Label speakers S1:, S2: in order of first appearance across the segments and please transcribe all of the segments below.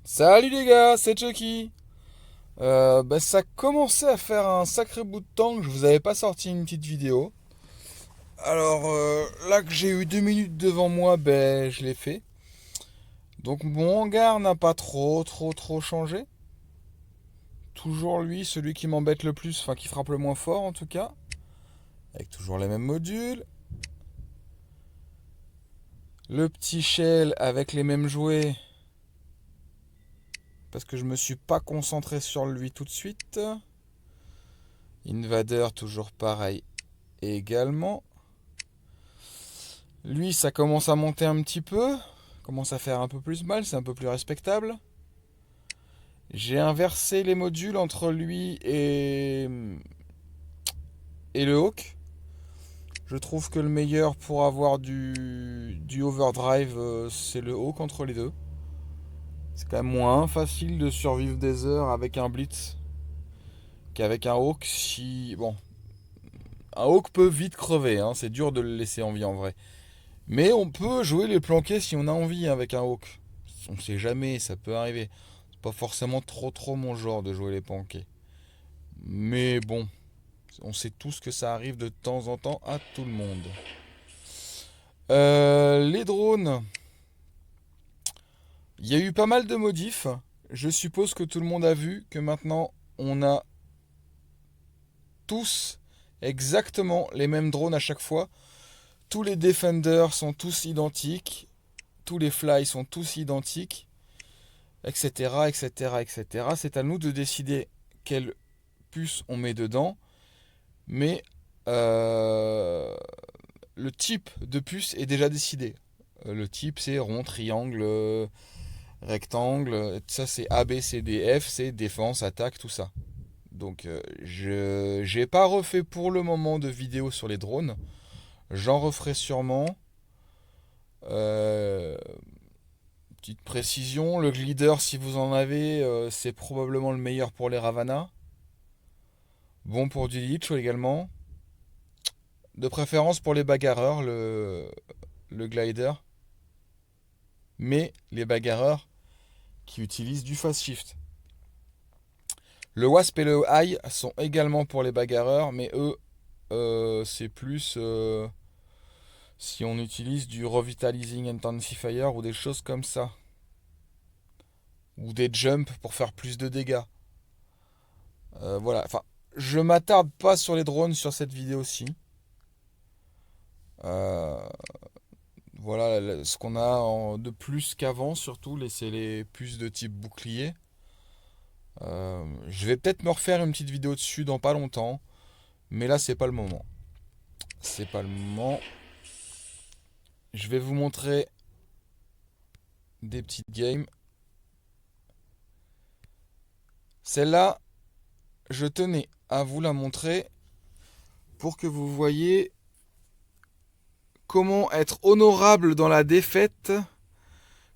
S1: Salut les gars, c'est Chucky. Ça commençait à faire un sacré bout de temps que je vous avais pas sorti une petite vidéo. Alors là que j'ai eu 2 minutes devant moi, je l'ai fait. Donc mon hangar n'a pas trop changé. Toujours lui, celui qui m'embête le plus, enfin qui frappe le moins fort en tout cas. Avec toujours les mêmes modules. Le petit shell avec les mêmes jouets. Parce que je me suis pas concentré sur lui tout de suite. Invader toujours pareil également. Lui, ça commence à monter un petit peu. Commence à faire un peu plus mal, c'est un peu plus respectable. J'ai inversé les modules entre lui et le Hawk. Je trouve que le meilleur pour avoir du overdrive, c'est le Hawk entre les deux. C'est quand même moins facile de survivre des heures avec un Blitz qu'avec un Hawk. Bon, un Hawk peut vite crever, hein, c'est dur de le laisser en vie en vrai. Mais on peut jouer les planqués si on a envie avec un Hawk. On sait jamais, ça peut arriver. C'est pas forcément trop mon genre de jouer les planqués. Mais bon, on sait tous que ça arrive de temps en temps à tout le monde. Les drones, il y a eu pas mal de modifs. Je suppose que tout le monde a vu que maintenant on a tous exactement les mêmes drones à chaque fois. Tous les Defenders sont tous identiques. Tous les Fly sont tous identiques. Etc. etc. etc. C'est à nous de décider quelle puce on met dedans. Mais le type de puce est déjà décidé. Le type c'est rond, triangle, rectangle. Ça c'est A, B, C, D, F, c'est défense, attaque, tout ça. Donc je j'ai pas refait pour le moment de vidéo sur les drones. J'en referai sûrement. Euh, Petite précision, le glider si vous en avez, c'est probablement le meilleur pour les Ravana. Bon pour du Lich également. De préférence pour les bagarreurs, le glider. Mais les bagarreurs qui utilisent du fast shift. Le Wasp et le High sont également pour les bagarreurs, mais eux, c'est plus si on utilise du Revitalizing Intensifier ou des choses comme ça. Ou des jumps pour faire plus de dégâts. Voilà, enfin, je m'attarde pas sur les drones sur cette vidéo-ci. Euh, voilà, ce qu'on a de plus qu'avant, surtout, c'est les puces de type bouclier. Je vais peut-être me refaire une petite vidéo dessus dans pas longtemps, mais là c'est pas le moment. C'est pas le moment. Je vais vous montrer des petites games. Celle-là, je tenais à vous la montrer pour que vous voyez comment être honorable dans la défaite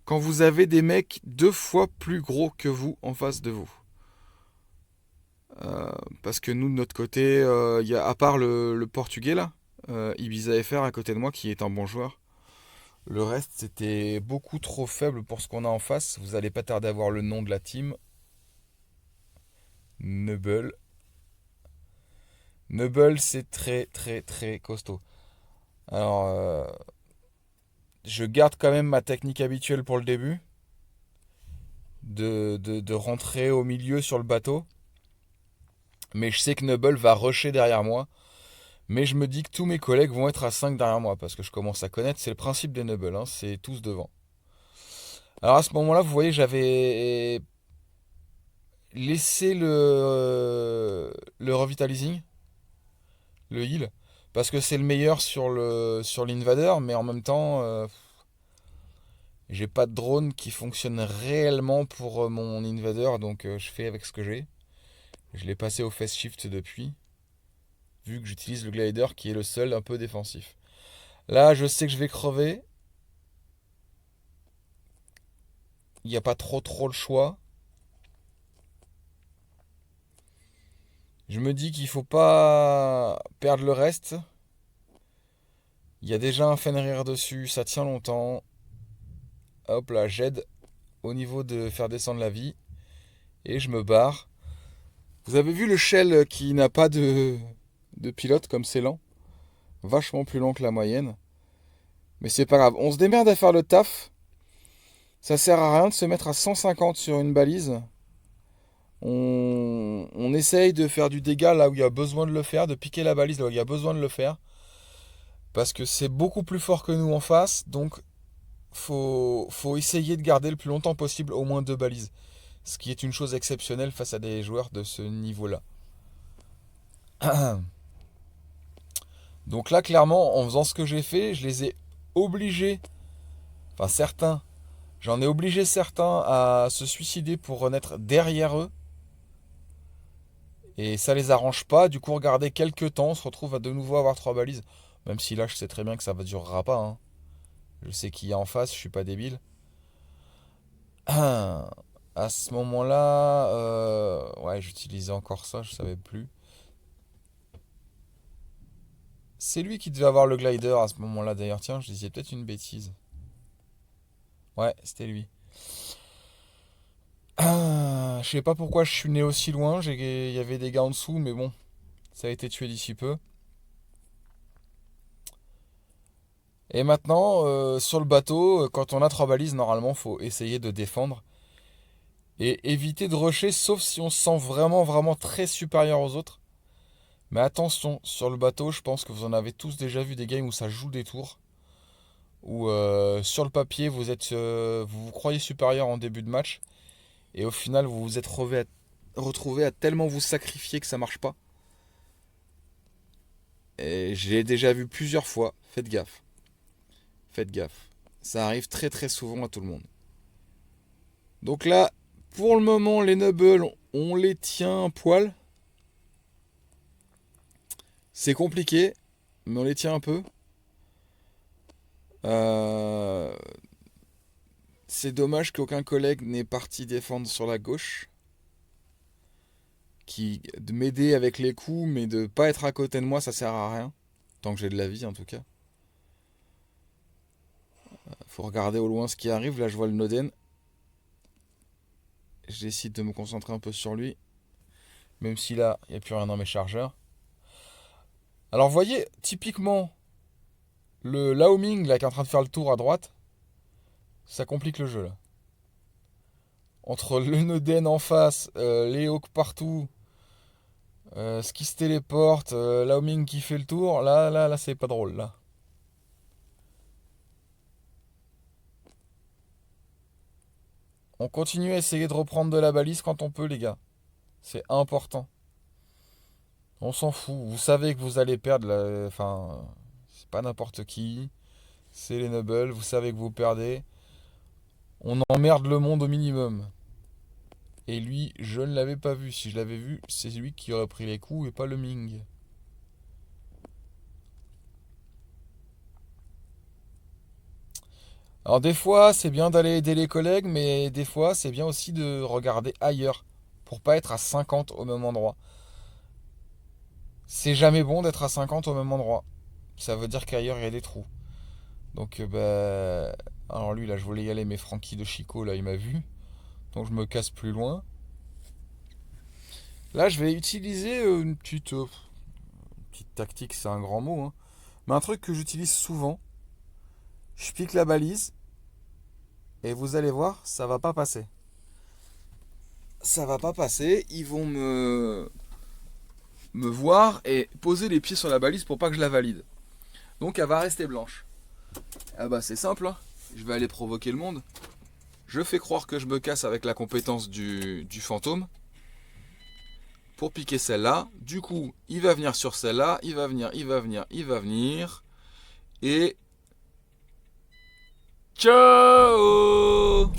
S1: quand vous avez des mecs 2 fois plus gros que vous en face de vous. Parce que nous, de notre côté, y a, à part le portugais là, Ibiza FR à côté de moi qui est un bon joueur. Le reste, c'était beaucoup trop faible pour ce qu'on a en face. Vous allez pas tarder à voir le nom de la team. Nubble. Nubble, c'est très costaud. Alors, je garde quand même ma technique habituelle pour le début. De rentrer au milieu sur le bateau. Mais je sais que Nubble va rusher derrière moi. Mais je me dis que tous mes collègues vont être à 5 derrière moi. Parce que je commence à connaître. C'est le principe des Nubble, hein, c'est tous devant. Alors à ce moment-là, vous voyez, j'avais laissé le revitalizing, le heal, parce que c'est le meilleur sur l'invader, mais en même temps, j'ai pas de drone qui fonctionne réellement pour mon invader, donc je fais avec ce que j'ai. Je l'ai passé au fast shift depuis, vu que j'utilise le glider qui est le seul un peu défensif. Là, je sais que je vais crever. Il n'y a pas trop le choix. Je me dis qu'il faut pas perdre le reste. Il y a déjà un Fenrir dessus, ça tient longtemps. Hop là, j'aide. au niveau de faire descendre la vie. Et je me barre. Vous avez vu le shell qui n'a pas de pilote comme c'est lent? Vachement plus lent que la moyenne. Mais c'est pas grave. On se démerde à faire le taf. Ça sert à rien de se mettre à 150 sur une balise. On essaye de faire du dégât là où il y a besoin de le faire, de piquer la balise là où il y a besoin de le faire. Parce que c'est beaucoup plus fort que nous en face. Donc faut essayer de garder le plus longtemps possible au moins deux balises. Ce qui est une chose exceptionnelle face à des joueurs de ce niveau-là. Donc là, clairement, en faisant ce que j'ai fait, je les ai obligés, enfin certains, j'en ai obligé certains à se suicider pour renaître derrière eux. Et ça les arrange pas. Du coup, regardez, quelques temps, on se retrouve à de nouveau avoir trois balises. Même si là, je sais très bien que ça ne durera pas. Hein. Je sais qui est en face, je suis pas débile. À ce moment-là, ouais, j'utilisais encore ça, je savais plus. C'est lui qui devait avoir le glider à ce moment-là d'ailleurs. Tiens, je disais peut-être une bêtise. Ouais, c'était lui. Je sais pas pourquoi je suis né aussi loin. Il y avait des gars en dessous, mais bon, ça a été tué d'ici peu. Et maintenant, sur le bateau, quand on a trois balises, normalement, faut essayer de défendre et éviter de rusher, sauf si on se sent vraiment, vraiment très supérieur aux autres. Mais attention, sur le bateau, je pense que vous en avez tous déjà vu des games où ça joue des tours. Où sur le papier, vous vous croyez supérieur en début de match. Et au final, vous vous êtes retrouvé à tellement vous sacrifier que ça marche pas. Et j'ai déjà vu plusieurs fois. Faites gaffe. Faites gaffe. Ça arrive très très souvent à tout le monde. Donc là, pour le moment, les Nobles, on les tient un poil. C'est compliqué, mais on les tient un peu. Euh, C'est dommage qu'aucun collègue n'ait parti défendre sur la gauche. De m'aider avec les coups, mais de pas être à côté de moi, ça sert à rien. Tant que j'ai de la vie, en tout cas. Faut regarder au loin ce qui arrive. Là, je vois le Noden. Je décide de me concentrer un peu sur lui. Même si là, il n'y a plus rien dans mes chargeurs. Alors, vous voyez, typiquement, le Lao Ming là, qui est en train de faire le tour à droite, ça complique le jeu là. Entre le Noden en face, les Hawks partout, ce qui se téléporte, Lao Ming qui fait le tour, là, c'est pas drôle là. On continue à essayer de reprendre de la balise quand on peut, les gars. C'est important. On s'en fout. Vous savez que vous allez perdre. Enfin, c'est pas n'importe qui. C'est les Nobles. Vous savez que vous perdez. On emmerde le monde au minimum. Et lui, je ne l'avais pas vu. Si je l'avais vu, c'est lui qui aurait pris les coups et pas le Ming. Alors des fois, c'est bien d'aller aider les collègues, mais des fois, c'est bien aussi de regarder ailleurs pour pas être à 50 au même endroit. C'est jamais bon d'être à 50 au même endroit. Ça veut dire qu'ailleurs, il y a des trous. Donc, bah... Alors lui, là, je voulais y aller, mais Francky de Chico, là, il m'a vu. Donc je me casse plus loin. Là, je vais utiliser une petite tactique, c'est un grand mot, hein. Mais un truc que j'utilise souvent. Je pique la balise. Et vous allez voir, ça va pas passer. Ça va pas passer. Ils vont me voir et poser les pieds sur la balise pour pas que je la valide. Donc elle va rester blanche. Ah bah c'est simple, hein. Je vais aller provoquer le monde. Je fais croire que je me casse avec la compétence du fantôme. Pour piquer celle-là. Du coup, il va venir sur celle-là. Il va venir, il va venir, il va venir. Et... Ciao!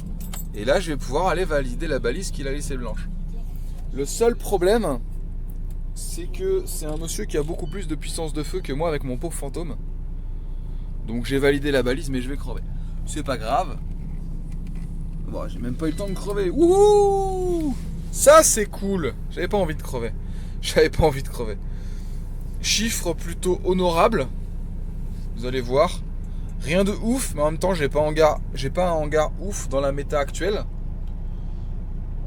S1: Et là, je vais pouvoir aller valider la balise qu'il a laissée blanche. Le seul problème, c'est que c'est un monsieur qui a beaucoup plus de puissance de feu que moi avec mon pauvre fantôme. Donc j'ai validé la balise, mais je vais crever. C'est pas grave. Bon, j'ai même pas eu le temps de crever. Wouhou! Ça, c'est cool. J'avais pas envie de crever. J'avais pas envie de crever. Chiffre plutôt honorable. Vous allez voir. Rien de ouf, mais en même temps, j'ai pas un hangar ouf dans la méta actuelle.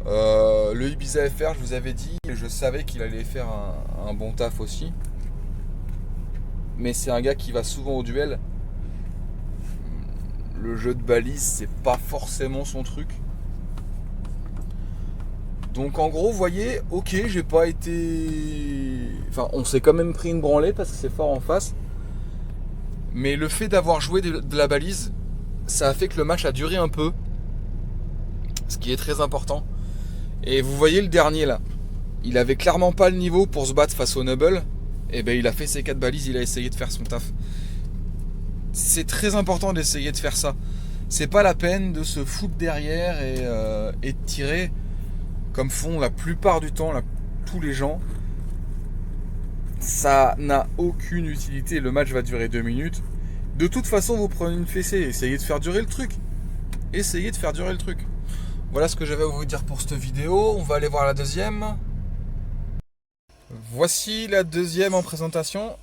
S1: Le Ibiza FR, je vous avais dit, je savais qu'il allait faire un bon taf aussi. Mais c'est un gars qui va souvent au duel. Le jeu de balise, c'est pas forcément son truc. Donc en gros, vous voyez, ok, j'ai pas été... Enfin, on s'est quand même pris une branlée parce que c'est fort en face. Mais le fait d'avoir joué de la balise, ça a fait que le match a duré un peu. Ce qui est très important. Et vous voyez le dernier là. Il avait clairement pas le niveau pour se battre face au Noble. Et ben il a fait ses 4 balises, il a essayé de faire son taf. C'est très important d'essayer de faire ça. C'est pas la peine de se foutre derrière et de tirer comme font la plupart du temps tous les gens. Ça n'a aucune utilité. Le match va durer 2 minutes. De toute façon, vous prenez une fessée. Essayez de faire durer le truc. Essayez de faire durer le truc. Voilà ce que j'avais à vous dire pour cette vidéo. On va aller voir la deuxième. Voici la deuxième en présentation.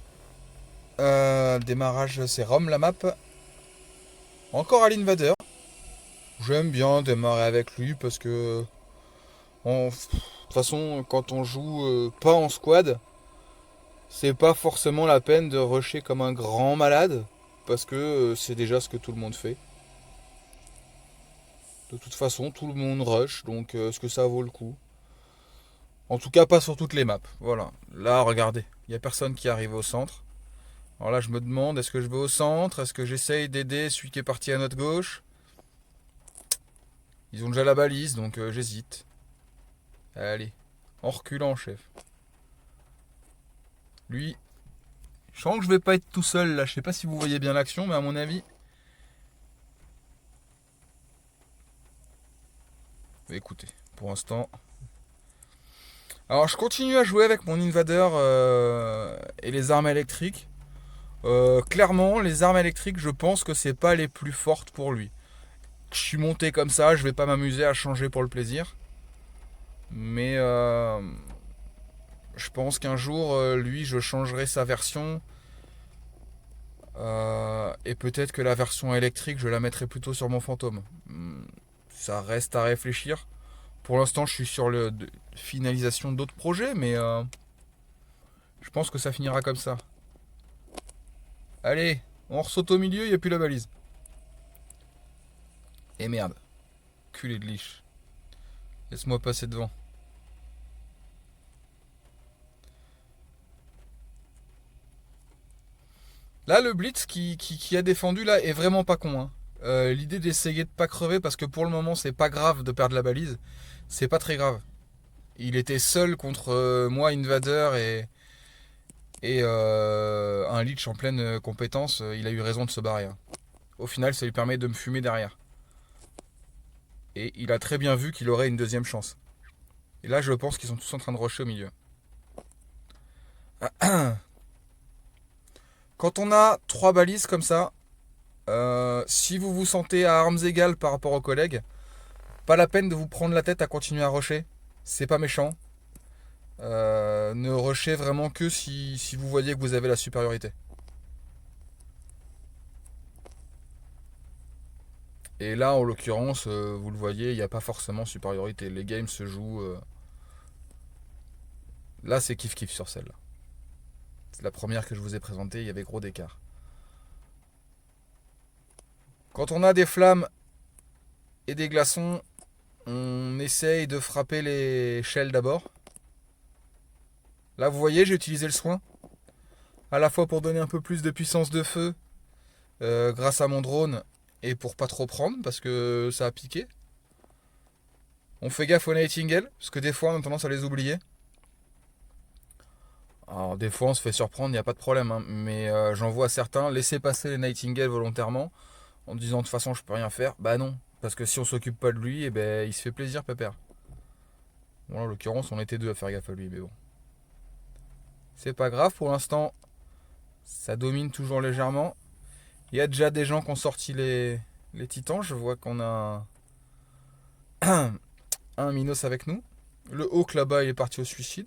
S1: Démarrage, c'est Rome la map. Encore à l'invader. J'aime bien démarrer avec lui parce que de toute façon, quand on joue pas en squad, c'est pas forcément la peine de rusher comme un grand malade parce que c'est déjà ce que tout le monde fait. De toute façon, tout le monde rush, donc est-ce que ça vaut le coup? En tout cas, pas sur toutes les maps. Voilà. Là, regardez, il n'y a personne qui arrive au centre. Alors là, je me demande, est-ce que je vais au centre? Est-ce que j'essaye d'aider celui qui est parti à notre gauche? Ils ont déjà la balise, donc j'hésite. Allez, en reculant, chef. Lui, je sens que je vais pas être tout seul là. Je sais pas si vous voyez bien l'action, mais à mon avis. Écoutez, pour l'instant. Alors, je continue à jouer avec mon Invader et les armes électriques. Clairement, les armes électriques, je pense que c'est pas les plus fortes pour lui. Je suis monté comme ça, je vais pas m'amuser à changer pour le plaisir. Mais je pense qu'un jour, lui, je changerai sa version. Et peut-être que la version électrique, je la mettrai plutôt sur mon fantôme. Ça reste à réfléchir. Pour l'instant, je suis sur la finalisation d'autres projets, mais je pense que ça finira comme ça. Allez, on ressaute au milieu, il n'y a plus la balise. Et merde. Culé de liche. Laisse-moi passer devant. Là, le Blitz qui a défendu là est vraiment pas con. Hein. L'idée d'essayer de pas crever, parce que pour le moment, c'est pas grave de perdre la balise. C'est pas très grave. Il était seul contre moi, Invader et un Lich en pleine compétence. Il a eu raison de se barrer. Hein. Au final, ça lui permet de me fumer derrière. Et il a très bien vu qu'il aurait une deuxième chance. Et là, je pense qu'ils sont tous en train de rusher au milieu. Quand on a 3 balises comme ça, si vous vous sentez à armes égales par rapport aux collègues, pas la peine de vous prendre la tête à continuer à rusher. C'est pas méchant. Ne rushez vraiment que si vous voyez que vous avez la supériorité. Et là, en l'occurrence, vous le voyez, il n'y a pas forcément supériorité. Les games se jouent. Là, c'est kiff-kiff sur celle-là. C'est la première que je vous ai présentée, il y avait gros d'écart. Quand on a des flammes et des glaçons, on essaye de frapper les shells d'abord. Là, vous voyez, j'ai utilisé le soin. À la fois pour donner un peu plus de puissance de feu grâce à mon drone et pour pas trop prendre parce que ça a piqué. On fait gaffe aux Nightingale parce que des fois on a tendance à les oublier. Alors des fois on se fait surprendre, il n'y a pas de problème, hein, mais j'en vois certains laisser passer les Nightingale volontairement en disant de toute façon je peux rien faire. Bah non, parce que si on s'occupe pas de lui, eh ben, il se fait plaisir pépère. Bon en l'occurrence on était deux à faire gaffe à lui, mais bon. C'est pas grave pour l'instant, ça domine toujours légèrement. Il y a déjà des gens qui ont sorti les titans, je vois qu'on a un Minos avec nous. Le Hawk là-bas il est parti au suicide.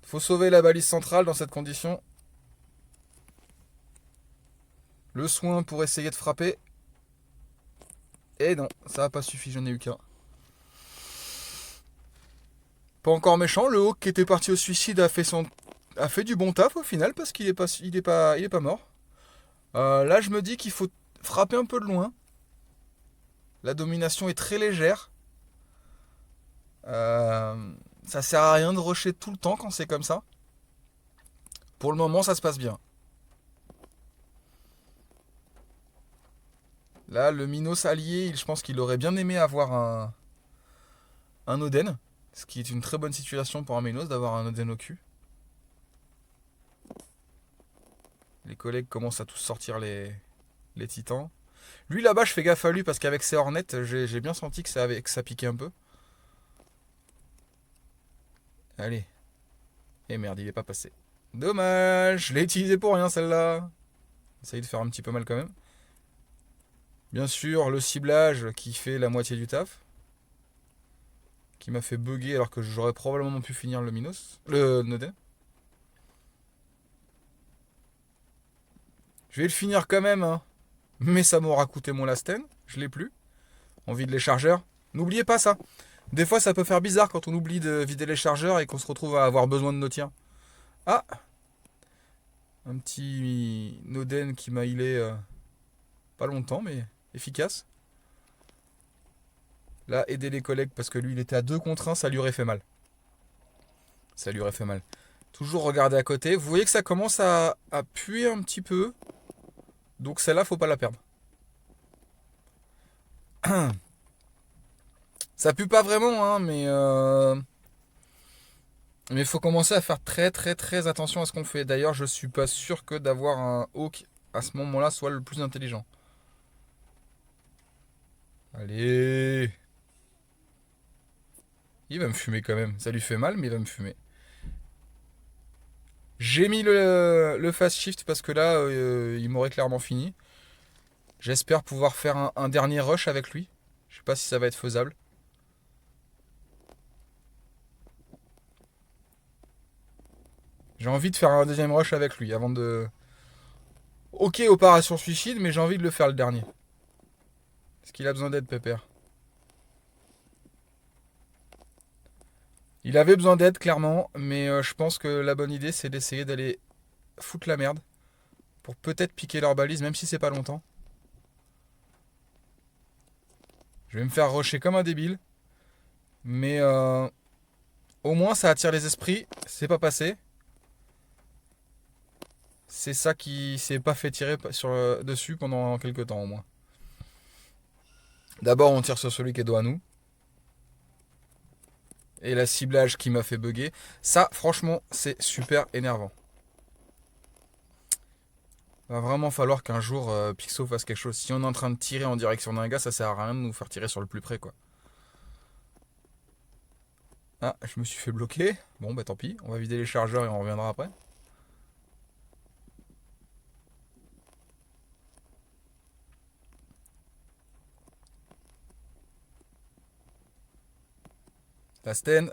S1: Faut sauver la balise centrale dans cette condition. Le soin pour essayer de frapper. Et non, ça n'a pas suffi, j'en ai eu qu'un. Pas encore méchant, le Hawk qui était parti au suicide a fait du bon taf au final parce qu'il est pas mort. Là, je me dis qu'il faut frapper un peu de loin. La domination est très légère. Ça sert à rien de rusher tout le temps quand c'est comme ça. Pour le moment, ça se passe bien. Là, le Minos allié, je pense qu'il aurait bien aimé avoir un Oden. Ce qui est une très bonne situation pour un Minos d'avoir un Oden au cul. Les collègues commencent à tous sortir les titans. Lui là-bas, je fais gaffe à lui parce qu'avec ses Hornets, j'ai bien senti que ça piquait un peu. Allez. Et merde, il est pas passé. Dommage, je l'ai utilisé pour rien celle-là. Essaye de faire un petit peu mal quand même. Bien sûr, le ciblage qui fait la moitié du taf. Qui m'a fait bugger alors que j'aurais probablement pu finir le Minos. Le Noden. Je vais le finir quand même, hein. Mais ça m'aura coûté mon Lasten. Je l'ai plus. On vide les chargeurs. N'oubliez pas ça. Des fois, ça peut faire bizarre quand on oublie de vider les chargeurs et qu'on se retrouve à avoir besoin de nos tiens. Ah, un petit Noden qui m'a healé pas longtemps, mais efficace. Là, aider les collègues parce que lui, il était à 2 contre 1, ça lui aurait fait mal. Ça lui aurait fait mal. Toujours regarder à côté. Vous voyez que ça commence à puer un petit peu. Donc celle-là, faut pas la perdre. Ça pue pas vraiment, hein, mais faut commencer à faire très très très attention à ce qu'on fait. D'ailleurs, je suis pas sûr que d'avoir un Hawk à ce moment-là soit le plus intelligent. Allez. Il va me fumer quand même. Ça lui fait mal, mais il va me fumer. J'ai mis le fast shift parce que là, il m'aurait clairement fini. J'espère pouvoir faire un dernier rush avec lui. Je sais pas si ça va être faisable. J'ai envie de faire un deuxième rush avec lui avant de... Ok, opération suicide, mais j'ai envie de le faire le dernier. Est-ce qu'il a besoin d'aide, Pépère? Il avait besoin d'aide, clairement, mais je pense que la bonne idée, c'est d'essayer d'aller foutre la merde pour peut-être piquer leur balise, même si c'est pas longtemps. Je vais me faire rusher comme un débile, mais au moins ça attire les esprits. C'est pas passé. C'est ça qui s'est pas fait tirer dessus pendant quelques temps au moins. D'abord, on tire sur celui qui est dos à nous. Et la ciblage qui m'a fait bugger. Ça, franchement, c'est super énervant. Va vraiment falloir qu'un jour Pixo fasse quelque chose. Si on est en train de tirer en direction d'un gars, ça sert à rien de nous faire tirer sur le plus près, quoi. Ah, je me suis fait bloquer. Bon, bah tant pis. On va vider les chargeurs et on reviendra après. La Sten.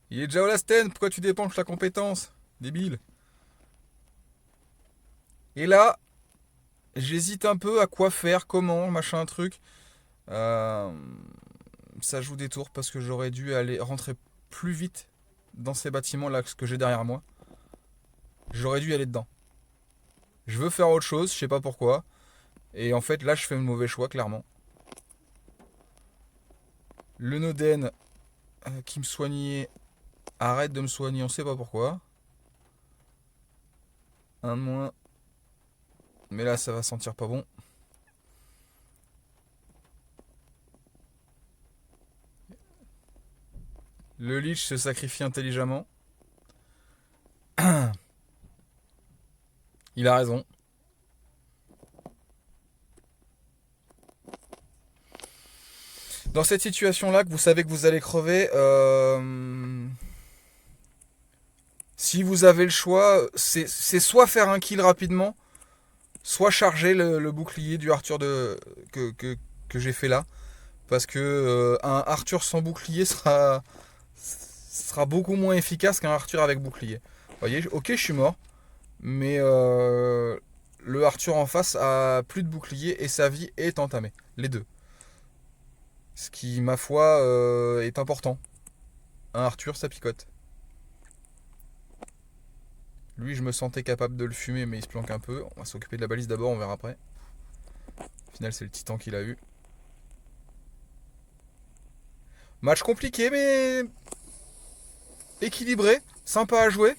S1: Il est déjà au la Sten. Pourquoi tu dépenses la compétence? Débile. Et là, j'hésite un peu à quoi faire, comment, machin, truc. Euh, Ça joue des tours parce que j'aurais dû aller rentrer plus vite dans ces bâtiments là que j'ai derrière moi. J'aurais dû y aller dedans. Je veux faire autre chose, je sais pas pourquoi. Et en fait là je fais le mauvais choix clairement. Le Noden qui me soignait arrête de me soigner, on sait pas pourquoi. Un de moins. Mais là ça va sentir pas bon. Le Lich se sacrifie intelligemment. Il a raison. Dans cette situation-là, que vous savez que vous allez crever, si vous avez le choix, c'est soit faire un kill rapidement, soit charger le bouclier du Arthur que j'ai fait là. Parce que un Arthur sans bouclier sera beaucoup moins efficace qu'un Arthur avec bouclier. Vous voyez, ok, je suis mort. Mais le Arthur en face a plus de bouclier et sa vie est entamée. Les deux. Ce qui, ma foi, est important. Un Arthur, ça picote. Lui, je me sentais capable de le fumer, mais il se planque un peu. On va s'occuper de la balise d'abord, on verra après. Au final, c'est le titan qu'il a eu. Match compliqué, mais équilibré. Sympa à jouer.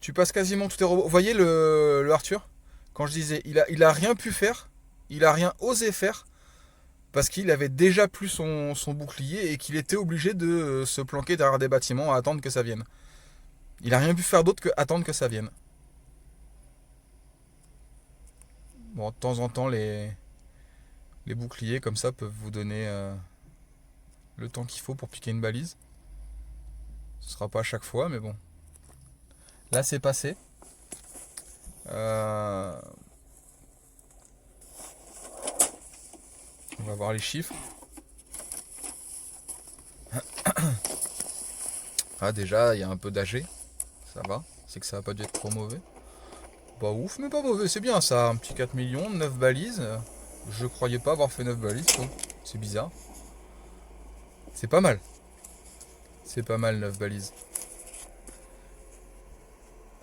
S1: Tu passes quasiment tous tes robots. Vous voyez le Arthur? Quand je disais, il a rien pu faire. Il a rien osé faire. Parce qu'il avait déjà plus son bouclier et qu'il était obligé de se planquer derrière des bâtiments à attendre que ça vienne. Il a rien pu faire d'autre que attendre que ça vienne. Bon, de temps en temps, les boucliers comme ça peuvent vous donner le temps qu'il faut pour piquer une balise. Ce sera pas à chaque fois, mais bon. Là, c'est passé. Euh, on va voir les chiffres. Ah, déjà, il y a un peu d'AG. Ça va. C'est que ça va pas dû être trop mauvais. Pas ouf, mais pas mauvais. C'est bien ça. Un petit 4 millions, 9 balises. Je croyais pas avoir fait 9 balises. Quoi. C'est bizarre. C'est pas mal. C'est pas mal, 9 balises.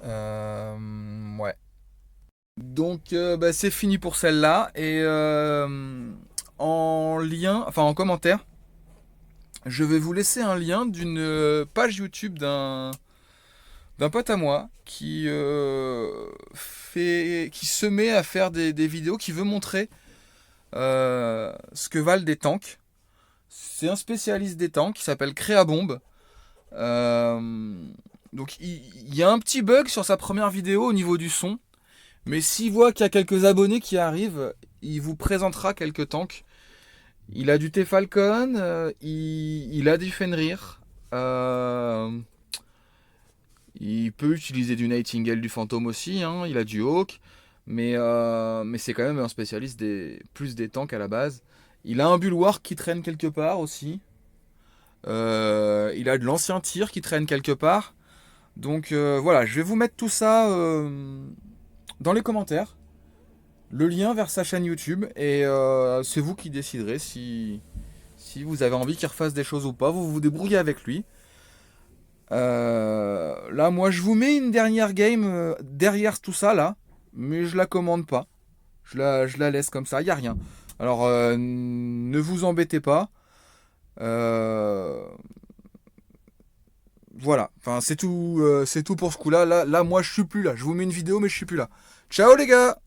S1: Ouais. Donc, bah, c'est fini pour celle-là. Et en lien, enfin en commentaire, je vais vous laisser un lien d'une page YouTube d'un pote à moi qui se met à faire des vidéos, qui veut montrer ce que valent des tanks. C'est un spécialiste des tanks qui s'appelle Créabombe. Euh, donc il y a un petit bug sur sa première vidéo au niveau du son. Mais s'il voit qu'il y a quelques abonnés qui arrivent, il vous présentera quelques tanks. Il a du T-Falcon, il a du Fenrir. Il peut utiliser du Nightingale, du Phantom aussi, hein, il a du Hawk, mais c'est quand même un spécialiste plus des tanks à la base. Il a un Bulwark qui traîne quelque part aussi. Il a de l'ancien tir qui traîne quelque part. Donc voilà, je vais vous mettre tout ça dans les commentaires. Le lien vers sa chaîne YouTube. Et c'est vous qui déciderez si vous avez envie qu'il refasse des choses ou pas. Vous vous débrouillez avec lui. Là, moi, je vous mets une dernière game derrière tout ça, là. Mais je la commande pas. Je la laisse comme ça, il n'y a rien. Alors, ne vous embêtez pas. Euh, voilà. Enfin, c'est tout pour ce coup-là. Là, moi, je suis plus là. Je vous mets une vidéo, mais je suis plus là. Ciao, les gars!